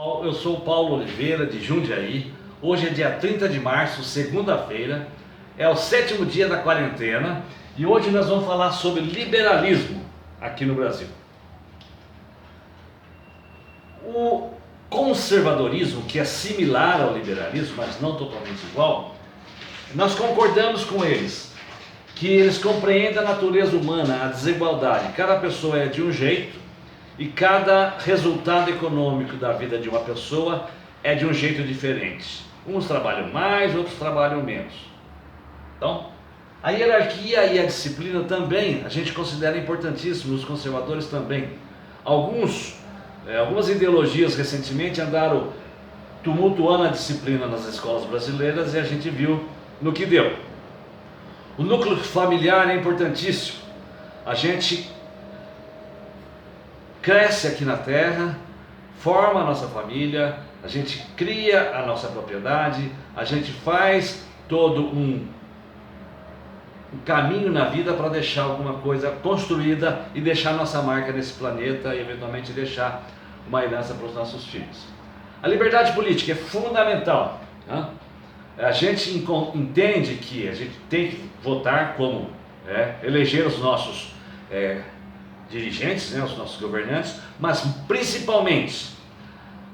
Eu sou o Paulo Oliveira, de Jundiaí. Hoje é dia 30 de março, segunda-feira. É o 7º dia da quarentena e hoje nós vamos falar sobre liberalismo aqui no Brasil. O conservadorismo, que é similar ao liberalismo, mas não totalmente igual, nós concordamos com eles, que eles compreendem a natureza humana, a desigualdade. Cada pessoa é de um jeito e cada resultado econômico da vida de uma pessoa é de um jeito diferente. Uns trabalham mais, outros trabalham menos. Então, a hierarquia e a disciplina também a gente considera importantíssimo, os conservadores também. Algumas ideologias recentemente andaram tumultuando a disciplina nas escolas brasileiras e a gente viu no que deu. O núcleo familiar é importantíssimo. A gente cresce aqui na terra, forma a nossa família, a gente cria a nossa propriedade, a gente faz todo um caminho na vida para deixar alguma coisa construída e deixar nossa marca nesse planeta e eventualmente deixar uma herança para os nossos filhos. A liberdade política é fundamental, né? A gente entende que a gente tem que votar como eleger os nossos dirigentes, né, os nossos governantes, mas principalmente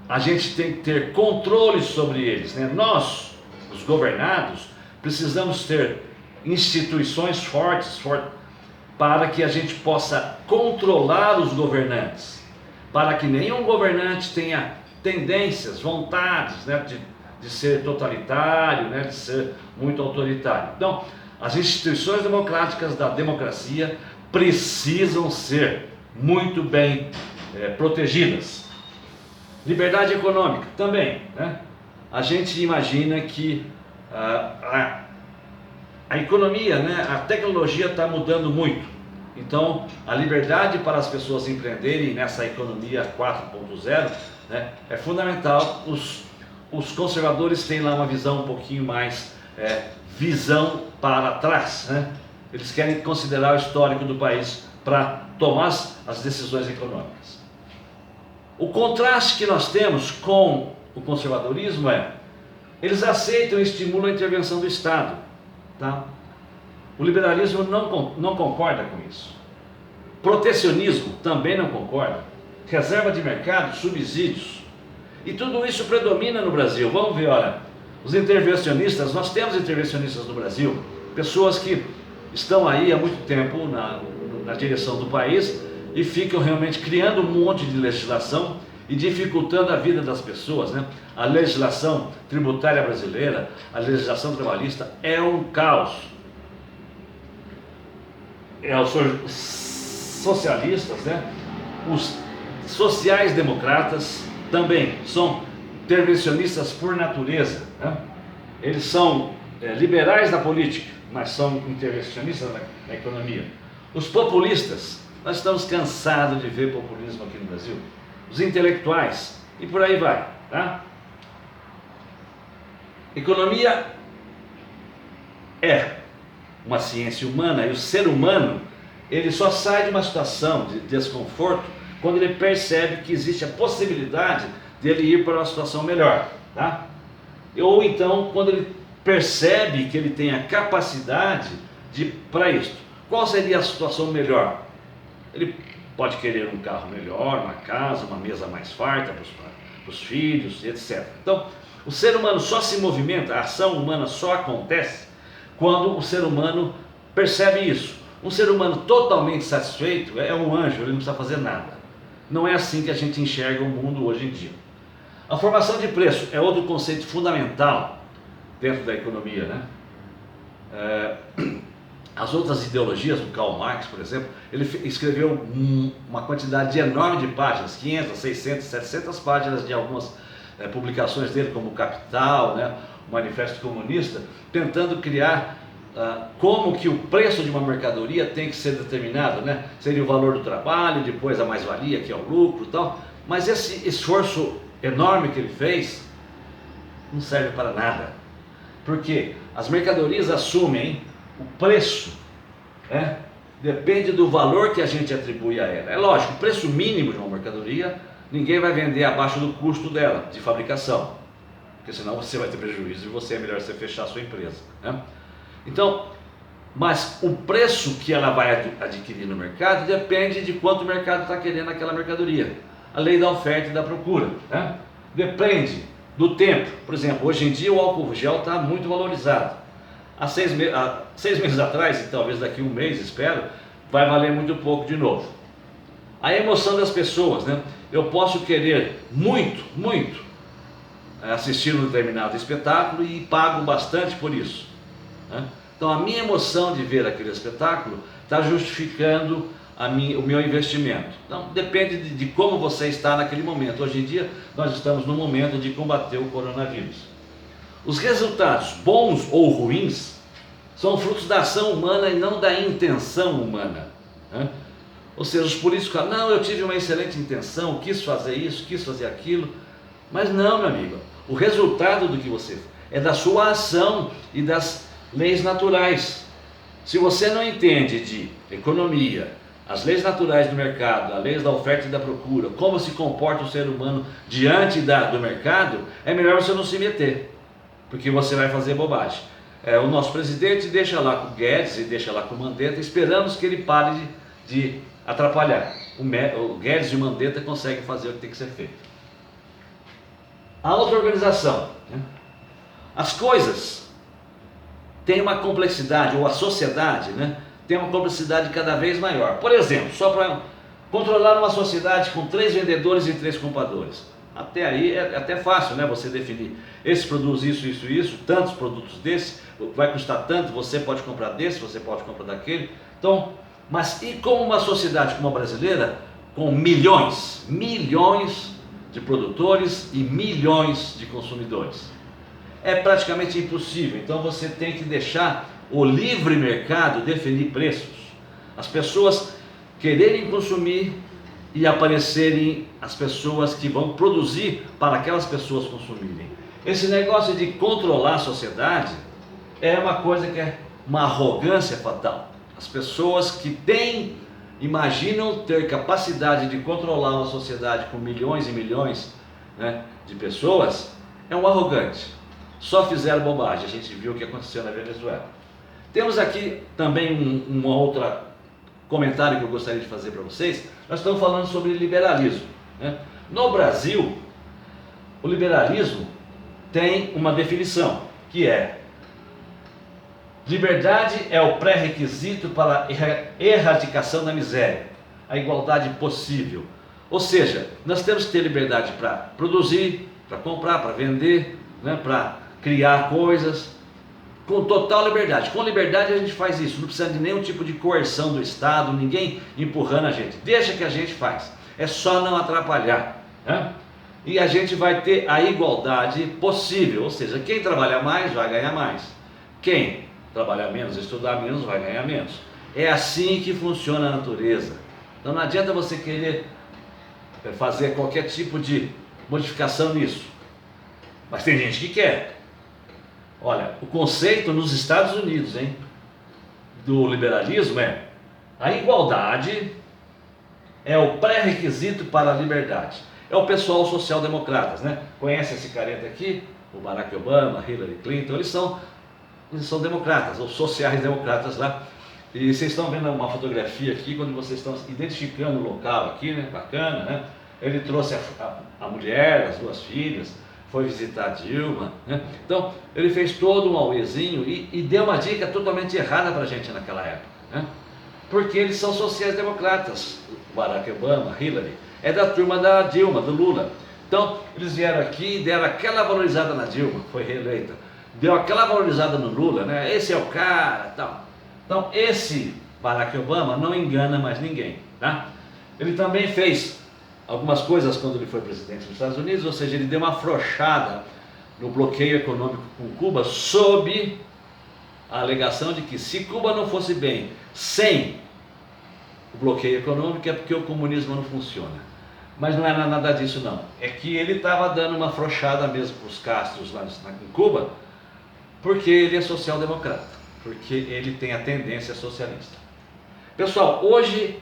a gente tem que ter controle sobre eles, né? Nós, os governados, precisamos ter instituições fortes para que a gente possa controlar os governantes, para que nenhum governante tenha tendências, vontades, né, de ser totalitário, né, de ser muito autoritário. Então, as instituições democráticas da democracia precisam ser muito bem protegidas. Liberdade econômica também, né? A gente imagina que a economia, né, a tecnologia está mudando muito. Então, a liberdade para as pessoas empreenderem nessa economia 4.0, né, é fundamental. Os conservadores têm lá uma visão um pouquinho mais visão para trás, né? Eles querem considerar o histórico do país para tomar as decisões econômicas. O contraste que nós temos com o conservadorismo eles aceitam e estimulam a intervenção do Estado, tá? O liberalismo não concorda com isso. Protecionismo também não concorda. Reserva de mercado, subsídios. E tudo isso predomina no Brasil. Vamos ver, olha, os intervencionistas, nós temos intervencionistas no Brasil, pessoas que estão aí há muito tempo na direção do país e ficam realmente criando um monte de legislação e dificultando a vida das pessoas, né? A legislação tributária brasileira, a legislação trabalhista é um caos. Os socialistas, né? Os sociais-democratas também são intervencionistas por natureza, né? Eles são liberais na política, mas são intervencionistas na economia. Os populistas, nós estamos cansados de ver populismo aqui no Brasil. Os intelectuais, e por aí vai, tá? Economia é uma ciência humana e o ser humano, ele só sai de uma situação de desconforto quando ele percebe que existe a possibilidade dele ir para uma situação melhor, tá? Ou então quando ele percebe que ele tem a capacidade para isso. Qual seria a situação melhor? Ele pode querer um carro melhor, uma casa, uma mesa mais farta para os filhos, etc. Então, o ser humano só se movimenta, a ação humana só acontece quando o ser humano percebe isso. Um ser humano totalmente satisfeito é um anjo, ele não precisa fazer nada. Não é assim que a gente enxerga o mundo hoje em dia. A formação de preço é outro conceito fundamental dentro da economia, né? As outras ideologias, do Karl Marx, por exemplo, ele escreveu uma quantidade enorme de páginas, 500, 600, 700 páginas de algumas publicações dele, como o Capital, né, o Manifesto Comunista, tentando criar como que o preço de uma mercadoria tem que ser determinado, né? Seria o valor do trabalho, depois a mais-valia, que é o lucro e tal. Mas esse esforço enorme que ele fez não serve para nada. Porque as mercadorias assumem o preço, depende do valor que a gente atribui a ela. É lógico, o preço mínimo de uma mercadoria ninguém vai vender abaixo do custo dela, de fabricação, porque senão você vai ter prejuízo e você é melhor você fechar a sua empresa, né? Então, mas o preço que ela vai adquirir no mercado depende de quanto o mercado está querendo aquela mercadoria. A lei da oferta e da procura, né? Depende do tempo. Por exemplo, hoje em dia o álcool gel está muito valorizado. Há 6 meses atrás, e talvez daqui a um mês, espero, vai valer muito pouco de novo. A emoção das pessoas, né? Eu posso querer muito assistir um determinado espetáculo e pago bastante por isso, né? Então a minha emoção de ver aquele espetáculo está justificando o meu investimento. Então depende de como você está naquele momento. Hoje em dia nós estamos no momento de combater o coronavírus. Os resultados, bons ou ruins, são frutos da ação humana e não da intenção humana, né? Ou seja, os políticos falam, não, eu tive uma excelente intenção, quis fazer isso, quis fazer aquilo, mas não, meu amigo, o resultado do que você é da sua ação e das leis naturais. Se você não entende de economia, as leis naturais do mercado, as leis da oferta e da procura, como se comporta o ser humano diante do mercado, é melhor você não se meter, porque você vai fazer bobagem. O nosso presidente deixa lá com o Guedes e deixa lá com o Mandetta, esperamos que ele pare de atrapalhar. O Guedes e o Mandetta conseguem fazer o que tem que ser feito. A auto-organização, né? As coisas têm uma complexidade, ou a sociedade, né, tem uma complexidade cada vez maior. Por exemplo, só para controlar uma sociedade com 3 vendedores e 3 compradores. Até aí é até fácil, né, você definir. Esse produz isso, tantos produtos desse, vai custar tanto, você pode comprar desse, você pode comprar daquele. Então, mas e como uma sociedade como a brasileira, com milhões de produtores e milhões de consumidores? É praticamente impossível. Então você tem que deixar o livre mercado definir preços. As pessoas quererem consumir e aparecerem as pessoas que vão produzir para aquelas pessoas consumirem. Esse negócio de controlar a sociedade é uma coisa que é uma arrogância fatal. As pessoas que imaginam ter capacidade de controlar uma sociedade com milhões e milhões, né, de pessoas, é um arrogante. Só fizeram bobagem. A gente viu o que aconteceu na Venezuela. Temos aqui também um outro comentário que eu gostaria de fazer para vocês. Nós estamos falando sobre liberalismo, né? No Brasil, o liberalismo tem uma definição, que é: liberdade é o pré-requisito para a erradicação da miséria, a igualdade possível. Ou seja, nós temos que ter liberdade para produzir, para comprar, para vender, né, para criar coisas, com total liberdade. Com liberdade a gente faz isso, não precisa de nenhum tipo de coerção do Estado, ninguém empurrando a gente, deixa que a gente faz, é só não atrapalhar, né? E a gente vai ter a igualdade possível, ou seja, quem trabalha mais vai ganhar mais, quem trabalhar menos, estudar menos, vai ganhar menos. É assim que funciona a natureza. Então não adianta você querer fazer qualquer tipo de modificação nisso, mas tem gente que quer. Olha, o conceito nos Estados Unidos, do liberalismo é: a igualdade é o pré-requisito para a liberdade. É o pessoal social-democratas, né? Conhece esse careta aqui? O Barack Obama, Hillary Clinton, eles são democratas, ou sociais-democratas lá. E vocês estão vendo uma fotografia aqui, quando vocês estão identificando o local aqui, né? Bacana, né? Ele trouxe a mulher, as 2 filhas, foi visitar a Dilma, né? Então ele fez todo um auezinho e deu uma dica totalmente errada para a gente naquela época, né? Porque eles são sociais-democratas. O Barack Obama, Hillary, é da turma da Dilma, do Lula. Então eles vieram aqui e deram aquela valorizada na Dilma, foi reeleita, deu aquela valorizada no Lula, né? Esse é o cara, tal. Então esse Barack Obama não engana mais ninguém, tá? Ele também fez algumas coisas quando ele foi presidente dos Estados Unidos, ou seja, ele deu uma afrouxada no bloqueio econômico com Cuba, sob a alegação de que se Cuba não fosse bem sem o bloqueio econômico, é porque o comunismo não funciona. Mas não era nada disso não, é que ele estava dando uma afrouxada mesmo para os Castros lá em Cuba, porque ele é social-democrata, porque ele tem a tendência socialista. Pessoal, hoje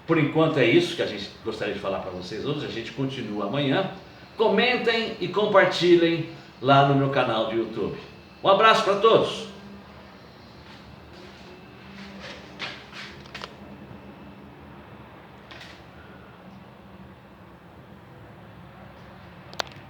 Por enquanto é isso que a gente gostaria de falar para vocês hoje. A gente continua amanhã. Comentem e compartilhem lá no meu canal do YouTube. Um abraço para todos!